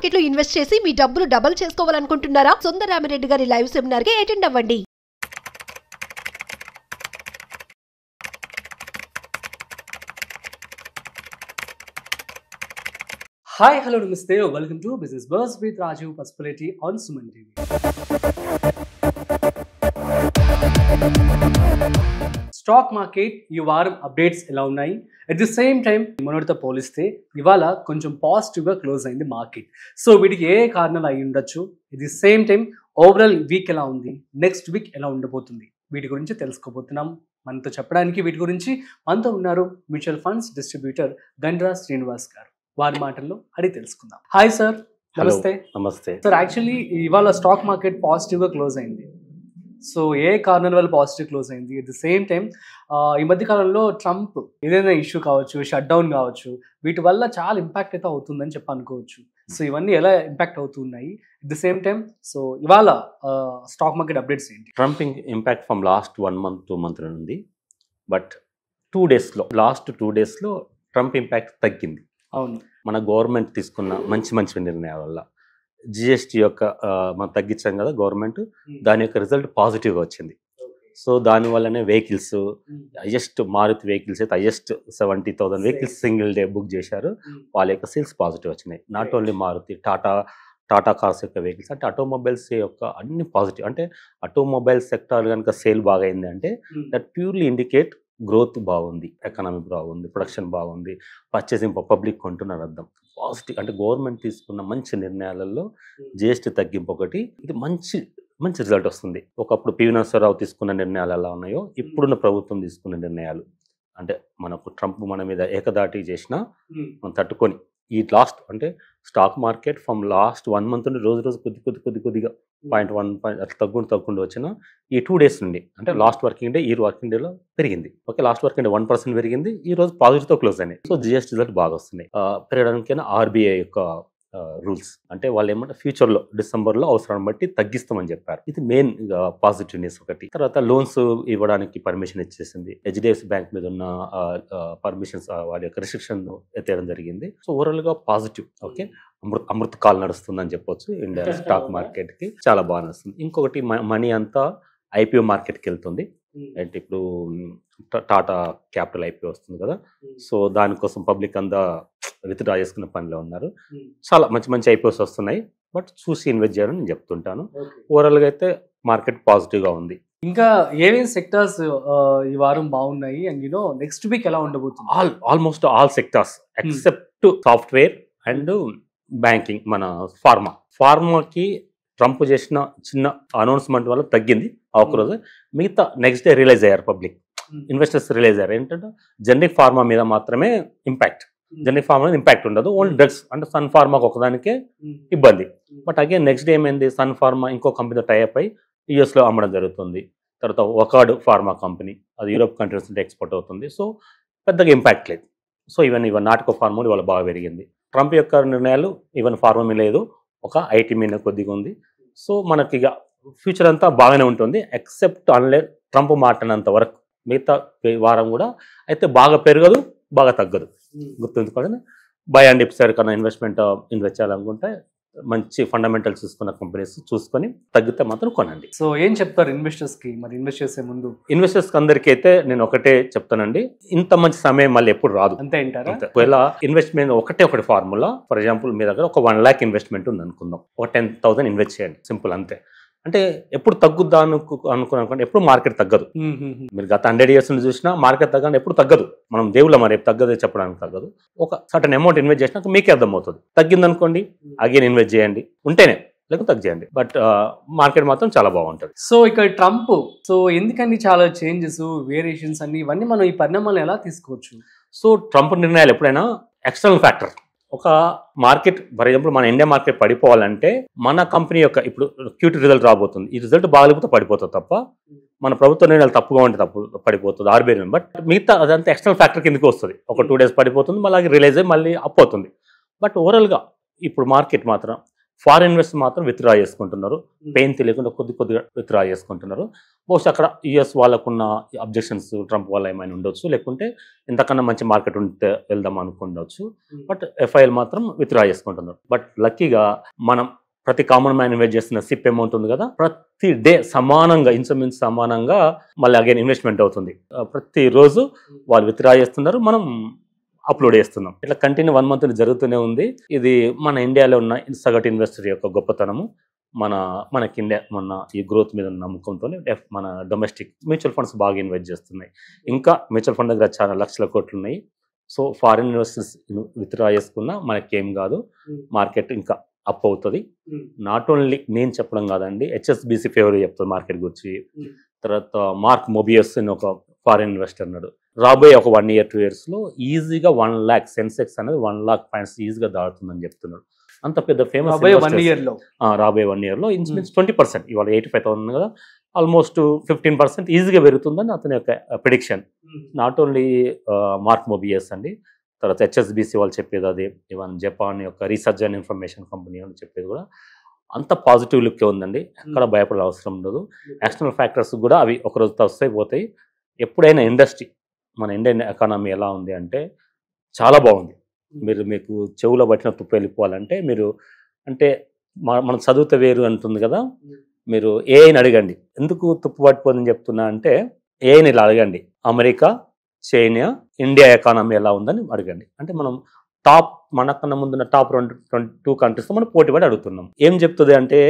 Market లో invest చేసి మీ డబ్బులు డబుల్ చేసుకోవాలనుకుంటున్నారా? సుందరరామిరెడ్డి గారి లైవ్ సెమినార్ కి అటెండ్ అవ్వండి. Hi, hello, namaste. Welcome to Business Buzz with Rajiv Pasupuleti on Suman TV. Stock market ఈ వారం అప్డేట్స్ ఎలా ఉన్నాయి? అట్ ది సేమ్ టైం మొన్నటితో పోలిస్తే ఇవాళ కొంచెం పాజిటివ్గా క్లోజ్ అయింది మార్కెట్. సో వీటికి ఏ కారణాలు అయి ఉండొచ్చు? At the same time overall week ఎలా ఉంది, నెక్స్ట్ వీక్ ఎలా ఉండబోతుంది, వీటి గురించి తెలుసుకోబోతున్నాం. మనతో చెప్పడానికి వీటి గురించి మనతో ఉన్నారు mutual funds distributor Gandra Srinivas గారు. వారి మాటల్లో అడిగి తెలుసుకుందాం. హాయ్ సార్, నమస్తే. నమస్తే సార్, యాక్చువల్లీ ఇవాళ స్టాక్ మార్కెట్ పాజిటివ్గా క్లోజ్ అయింది. సో ఏ కారణాల వల్ల పాజిటివ్ క్లోజ్ అయింది? అట్ ది సేమ్ టైం ఈ మధ్య కాలంలో ట్రంప్ ఏదైనా ఇష్యూ కావచ్చు, షట్ డౌన్ కావచ్చు, వీటి వల్ల చాలా ఇంపాక్ట్ అయితే అవుతుందని చెప్పి అనుకోవచ్చు. సో ఇవన్నీ ఎలా ఇంపాక్ట్ అవుతున్నాయి? At the same time so ఇవాళ స్టాక్ మార్కెట్ అప్డేట్స్ ఏంటి? Trump impact from last 1 month 2 months ఉంది. బట్ లాస్ట్ 2 daysలో ట్రంప్ ఇంపాక్ట్ తగ్గింది. అవును, మన గవర్నమెంట్ తీసుకున్న మంచి నిర్ణయాల వల్ల జిఎస్టీ యొక్క మనం తగ్గించాం కదా గవర్నమెంట్, దాని యొక్క రిజల్ట్ పాజిటివ్గా వచ్చింది. సో దానివల్లనే వెహికల్స్ హైయెస్ట్ మారుతి వెహికల్స్ అయితే highest 70,000 vehicles single day book చేశారు. వాళ్ళ యొక్క సేల్స్ పాజిటివ్ వచ్చినాయి. Not only Maruti, Tata cars యొక్క వెహికల్స్, అంటే ఆటోమొబైల్స్ యొక్క అన్ని పాజిటివ్. అంటే ఆటోమొబైల్ సెక్టార్ కనుక సేల్ బాగా అయింది అంటే దట్ ప్యూర్లీ ఇండికేట్ గ్రోత్ బాగుంది, ఎకనామీ బాగుంది, ప్రొడక్షన్ బాగుంది, పర్చేసింగ్ పబ్లిక్ కొంటున్నారు అర్థం. పాజిటివ్ అంటే గవర్నమెంట్ తీసుకున్న మంచి నిర్ణయాలలో జిఎస్టీ తగ్గింపు ఒకటి, ఇది మంచి రిజల్ట్ వస్తుంది. ఒకప్పుడు పివి నరసింహారావు తీసుకున్న నిర్ణయాలు ఎలా ఉన్నాయో ఇప్పుడున్న ప్రభుత్వం తీసుకున్న నిర్ణయాలు, అంటే మనకు ట్రంప్ మన మీద ఏకదాటి చేసినా మనం తట్టుకొని ఈ లాస్ట్ అంటే stock market from last 1 month నుండి రోజు కొద్దిగా 0.1 అట్లా తగ్గుంటూ వచ్చిన ఈ 2 days నుండి, అంటే లాస్ట్ వర్కింగ్ డే ఈ వర్కింగ్ డేలో పెరిగింది. ఓకే, లాస్ట్ వర్కింగ్ డే 1% పెరిగింది, ఈ రోజు పాజిటివ్తో క్లోజ్ అయినాయి. సో జిఎస్టీ రిజల్ట్ బాగా వస్తున్నాయి. పెరగడానికైనా ఆర్బీఐ యొక్క రూల్స్ అంటే వాళ్ళు ఏమంటే ఫ్యూచర్లో డిసెంబర్లో అవసరాన్ని బట్టి తగ్గిస్తామని చెప్పారు. ఇది మెయిన్ పాజిటివ్ న్యూస్ ఒకటి. తర్వాత లోన్స్ ఇవ్వడానికి పర్మిషన్ ఇచ్చేసింది. హెచ్డిఎఫ్సి బ్యాంక్ మీద ఉన్న పర్మిషన్స్ వాళ్ళ యొక్క రిస్ట్రిక్షన్ ఎత్తేయడం జరిగింది. సో ఓవరాల్గా పాజిటివ్. ఓకే, అమృత కాల్ నడుస్తుందని చెప్పొచ్చు. ఇండియా స్టాక్ మార్కెట్కి చాలా బాగా నడుస్తుంది. ఇంకొకటి మనీ అంతా ఐపీఓ మార్కెట్కి వెళ్తుంది. అంటే ఇప్పుడు టాటా క్యాపిటల్ ఐపీఓ వస్తుంది కదా, సో దానికోసం పబ్లిక్ అంతా విత్డ్రా చేసుకున్న పనిలో ఉన్నారు. చాలా మంచి ఐపీఓస్ వస్తున్నాయి. బట్ చూసి ఇన్వెస్ట్ చేయాలని నేను చెప్తుంటాను. ఓవరాల్గా అయితే మార్కెట్ పాజిటివ్గా ఉంది. ఇంకా ఏమేమి సెక్టార్స్ ఈ వారం బాగున్నాయి అండ్ నెక్స్ట్ వీక్ ఎలా ఉండబోతుంది? Almost all sectors except software and banking. మన ఫార్మాకి ట్రంప్ చేసిన చిన్న అనౌన్స్మెంట్ వల్ల తగ్గింది ఒక్కరోజు. మిగతా నెక్స్ట్ డే రిలీజ్ అయ్యారు, పబ్లిక్ ఇన్వెస్టర్స్ రిలీజ్ అయ్యారు. ఏంటంటే జనరిక్ ఫార్మా మీద మాత్రమే ఇంపాక్ట్, జనరిక్ ఫార్మా మీద ఇంపాక్ట్ ఉండదు. ఓన్లీ డ్రగ్స్ అంటే సన్ ఫార్మాకి ఒకదానికే ఇబ్బంది. బట్ అగైన్ నెక్స్ట్ డే ఏమైంది, సన్ ఫార్మా ఇంకో కంపెనీతో టైఅప్ అయ్యి యూఎస్లో అమ్మడం జరుగుతుంది. తర్వాత ఒకాడ్ ఫార్మా కంపెనీ, అది యూరోప్ కంట్రీస్ నుండి ఎక్స్పోర్ట్ అవుతుంది. సో పెద్దగా ఇంపాక్ట్ లేదు. సో ఈవెన్ నాటకో ఫార్మా ఇవాళ బాగా పెరిగింది. ట్రంప్ యొక్క నిర్ణయాలు ఈవెన్ ఫార్మా మీద లేదు, ఒక ఐటీ మీద కొద్దిగా ఉంది. సో మనకి ఇక ఫ్యూచర్ అంతా బాగానే ఉంటుంది ఎక్సెప్ట్ అన్లెస్ ట్రంప్ మాట్లాడినంత వరకు. మిగతా వారం కూడా అయితే బాగా పెరగదు, బాగా తగ్గదు. గుర్తుంచుకోండి. బై అండ్ డిప్ సైడ్ కన్నా ఇన్వెస్ట్ చేయాలనుకుంటే మంచి ఫండమెంటల్స్ చూసుకున్న కంపెనీస్ చూసుకొని తగ్గితే మాత్రం కొనండి. సో ఏం చెప్తారు ఇన్వెస్టర్స్కి? మరి ఇన్వెస్ట్ చేసే ముందు ఇన్వెస్టర్స్కి అందరికీ అయితే నేను ఒకటే చెప్తానండి, ఇంత మంచి సమయం మళ్ళీ ఎప్పుడు రాదు. అంతే అంటారా? ఒకవేళ ఇన్వెస్ట్మెంట్ ఒకటి ఫార్ములా. ఫర్ ఎగ్జాంపుల్ మీ దగ్గర ఒక 1 lakh ఇన్వెస్ట్మెంట్ ఉంది అనుకుందాం, ఒక 10,000 ఇన్వెస్ట్ చేయండి, సింపుల్ అంతే. అంటే ఎప్పుడు తగ్గుద్దా అనుకోండి, ఎప్పుడు మార్కెట్ తగ్గదు. మీరు గత 100 years నుంచి చూసినా మార్కెట్ తగ్గని ఎప్పుడు తగ్గదు. మనం దేవుళ్ళ మరి తగ్గదు చెప్పడానికి తగ్గదు. ఒక సర్టన్ అమౌంట్ ఇన్వెస్ట్ చేసినాక మీకే అర్థమవుతుంది. తగ్గింది అనుకోండి అగైన్ ఇన్వెస్ట్ చేయండి, ఉంటేనే, లేకపోతే తగ్గియండి. బట్ మార్కెట్ మాత్రం చాలా బాగుంటుంది. సో ఇక్కడ ట్రంప్ ఎందుకని చాలా చేంజెస్, వేరియేషన్స్ అన్ని ఇవన్నీ మనం ఈ పరిణామాలను ఎలా తీసుకోవచ్చు? సో ట్రంప్ నిర్ణయాలు ఎప్పుడైనా ఎక్స్టర్నల్ ఫ్యాక్టర్. ఒక మార్కెట్ ఫర్ ఎగ్జాంపుల్ మన ఇండియా మార్కెట్ పడిపోవాలంటే మన కంపెనీ యొక్క ఇప్పుడు క్యూటీ రిజల్ట్ రాబోతుంది. ఈ రిజల్ట్ బాగాలేకపోతే పడిపోతుంది తప్ప మన ప్రభుత్వ నిర్ణయాలు తప్పుగా ఉంటే పడిపోతుంది ఆర్బీఐ. బట్ మిగతా అదంతా ఎక్స్టర్నల్ ఫ్యాక్టర్ కిందకి వస్తుంది. ఒక 2 days పడిపోతుంది, మళ్ళీ రిలీజ్ అయ్యి మళ్ళీ అప్ అవుతుంది. బట్ ఓవరాల్గా ఇప్పుడు మార్కెట్ మాత్రం ఫారిన్ ఇన్వెస్టర్ మాత్రం విత్డ్రా చేసుకుంటున్నారు. పెయిన్ తెలియకుండా కొద్దిగా విత్డ్రా చేసుకుంటున్నారు. బహుశా అక్కడ యుఎస్ వాళ్ళకున్న అబ్జెక్షన్స్ ట్రంప్ వల్ల ఏమైనా ఉండొచ్చు, లేకుంటే ఇంతకన్నా మంచి మార్కెట్ ఉంటే వెళ్దాం అనుకుండొచ్చు. బట్ ఎఫ్ఐఎల్ మాత్రం విత్డ్రా చేసుకుంటున్నారు. బట్ లక్కీగా మనం ప్రతి కామన్ మ్యాన్ ఇన్వెస్ట్ చేస్తున్న సిప్ అమౌంట్ ఉంది కదా, ప్రతి డే సమానంగా ఇన్సూరెన్స్ సమానంగా మళ్ళీ అగైన్ ఇన్వెస్ట్మెంట్ అవుతుంది. ప్రతిరోజు వాళ్ళు విత్డ్రా చేస్తున్నారు, మనం అప్లోడ్ చేస్తున్నాం. ఇట్లా కంటిన్యూ 1 month జరుగుతూనే ఉంది. ఇది మన ఇండియాలో ఉన్న సగటు ఇన్వెస్టర్ యొక్క గొప్పతనము. మనకి ఇండియా ఈ గ్రోత్ మీద నమ్మకంతో మన డొమెస్టిక్ మ్యూచువల్ ఫండ్స్ బాగా ఇన్వెస్ట్ చేస్తున్నాయి. ఇంకా మ్యూచువల్ ఫండ్ దగ్గర చాలా లక్షల కోట్లు ఉన్నాయి. సో ఫారిన్ ఇన్వెస్టర్స్ విత్డ్రా చేసుకున్నా మనకేం కాదు, మార్కెట్ ఇంకా అప్ అవుతుంది. నాట్ ఓన్లీ నేను చెప్పడం కాదండి, హెచ్ఎస్బిసి ఫేవర్ చెప్తుంది మార్కెట్ గురించి. తర్వాత మార్క్ మొబియస్ అని ఒక ఫారిన్ ఇన్వెస్టర్ అన్నాడు, రాబోయే ఒక 1 year 2 years ఈజీగా 1 lakh సెన్సెక్స్ అనేది 1 lakh పాయింట్స్ ఈజీగా దాడుతుందని చెప్తున్నాడు. అంత పెద్ద ఫేమస్ రాబోయే 1 year లో ఇన్సూరెన్స్ 20%, ఇవాళ 85,000 కదా, ఆల్మోస్ట్ 15% ఈజీగా పెరుగుతుందని అతని యొక్క ప్రిడిక్షన్. నాట్ ఓన్లీ మార్క్ మొబియస్ అండి, తర్వాత హెచ్ఎస్బిసి వాళ్ళు చెప్పేది అదే, ఈవెన్ జపాన్ యొక్క రీసెర్చ్ అండ్ ఇన్ఫర్మేషన్ కంపెనీ అని చెప్పేది కూడా అంత పాజిటివ్ లుక్కే ఉందండి. ఎక్కడ భయపడే అవసరం ఉండదు. ఎక్స్టర్నల్ ఫ్యాక్టర్స్ కూడా అవి ఒకరోజు వస్తాయి పోతాయి. ఎప్పుడైనా ఇండస్ట్రీ మన ఇండియన్ ఎకానమీ ఎలా ఉంది అంటే చాలా బాగుంది. మీకు చెవులో పట్టిన తుప్పు వెళ్ళిపోవాలంటే మీరు అంటే మనం చదివితే వేరు అంటుంది కదా, మీరు ఏఐని అడగండి. ఎందుకు తుప్పు పట్టిపోదని చెప్తున్నా అంటే ఏఐని ఇలా అడగండి, అమెరికా, చైనా, ఇండియా ఎకానమీ ఎలా ఉందని అడగండి. అంటే మనం మనకన్నా ముందున్న టాప్ 2 కంట్రీస్తో మనం పోటీ పడి అడుగుతున్నాం. ఏం చెప్తుంది అంటే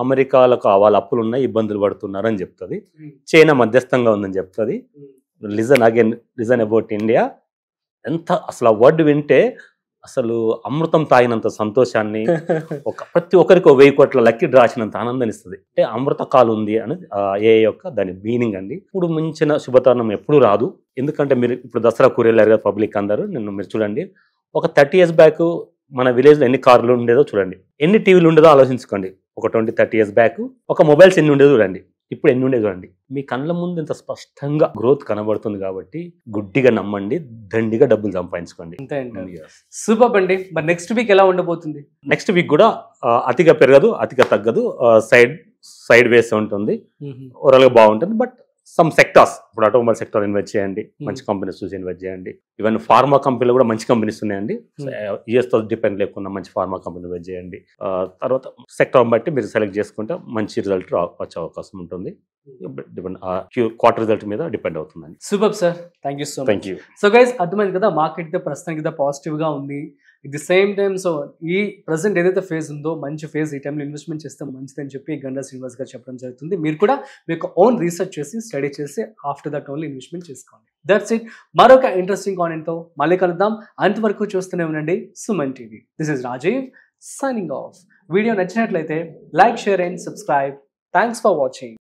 అమెరికాలకు వాళ్ళ అప్పులు ఉన్నాయి, ఇబ్బందులు పడుతున్నారని చెప్తుంది. చైనా మధ్యస్థంగా ఉందని చెప్తుంది. Listen about India. ఎంత అసలు ఆ వర్డ్ వింటే అసలు అమృతం తాగినంత సంతోషాన్ని, ప్రతి ఒక్కరికి 1000 కోట్ల లక్కీ డ్రా వచ్చినంత ఆనందాన్ని ఇస్తుంది. అంటే అమృత కాలు ఉంది అని ఏ యొక్క దాని మీనింగ్ అండి. ఇప్పుడు మించిన శుభతరుణం ఎప్పుడు రాదు. ఎందుకంటే మీరు ఇప్పుడు దసరా కూరెళ్ళారు కదా పబ్లిక్ అందరూ, మీరు చూడండి, ఒక 30 years బ్యాక్ మన విలేజ్లో ఎన్ని కార్లు ఉండేదో చూడండి, ఎన్ని టీవీలు ఉండేదో ఆలోచించుకోండి. ఒక 20-30 years బ్యాక్ ఒక మొబైల్స్ ఎన్ని ఉండేదో చూడండి, ఇప్పుడు ఎన్ని ఉండేది చూడండి. మీ కళ్ళ ముందు ఇంత స్పష్టంగా గ్రోత్ కనబడుతుంది కాబట్టి గుడ్డిగా నమ్మండి, దండిగా డబ్బులు సంపాదించుకోండి. సూపర్ అండి. మరి నెక్స్ట్ వీక్ ఎలా ఉండబోతుంది? నెక్స్ట్ వీక్ కూడా అతిగా పెరగదు, అతిగా తగ్గదు, సైడ్ వేస్ ఉంటుంది, ఓవరాల్గా బాగుంటుంది. బట్ సమ్ సెక్టార్స్, ఇప్పుడు ఆటోమొబైల్ సెక్టార్ ఇన్వెస్ట్ చేయండి, మంచి కంపెనీస్ చూసి ఇన్వెస్ట్ చేయండి. ఈవెన్ ఫార్మా కంపెనీలు కూడా మంచి కంపెనీస్ ఉన్నాయండి, యూఎస్తో డిపెండ్ లేకుండా మంచి ఫార్మా కంపెనీ ఇన్వెస్ట్ చేయండి. తర్వాత సెక్టార్ బట్టి మీరు సెలెక్ట్ చేసుకుంటే మంచి రిజల్ట్ వచ్చే అవకాశం ఉంటుంది. క్వార్టర్ రిజల్ట్ మీద డిపెండ్ అవుతుందండి. Super sir, thank you so much. So guys, అర్థమైంది కదా, మార్కెట్ ప్రస్తుతానికి పాజిటివ్ గా ఉంది. At the same time so ఈ ప్రజెంట్ ఏదైతే ఫేజ్ ఉందో మంచి ఫేజ్, ఈ టైంలో ఇన్వెస్ట్మెంట్ చేస్తే మంచిదని చెప్పి గండా శ్రీనివాస్ గారు చెప్పడం జరుగుతుంది. మీరు కూడా మీకు ఓన్ రీసెర్చ్ చేసి స్టడీ చేసి ఆఫ్టర్ దట్ ఓన్లీ ఇన్వెస్ట్మెంట్ చేసుకోండి. That's it. మరొక ఇంట్రెస్టింగ్ కాంటెంట్తో మళ్ళీ కలుద్దాం. అంతవరకు చూస్తూనే ఉండండి Suman TV. This is Rajiv signing off. Video నచ్చినట్లయితే like, share and subscribe. Thanks for watching.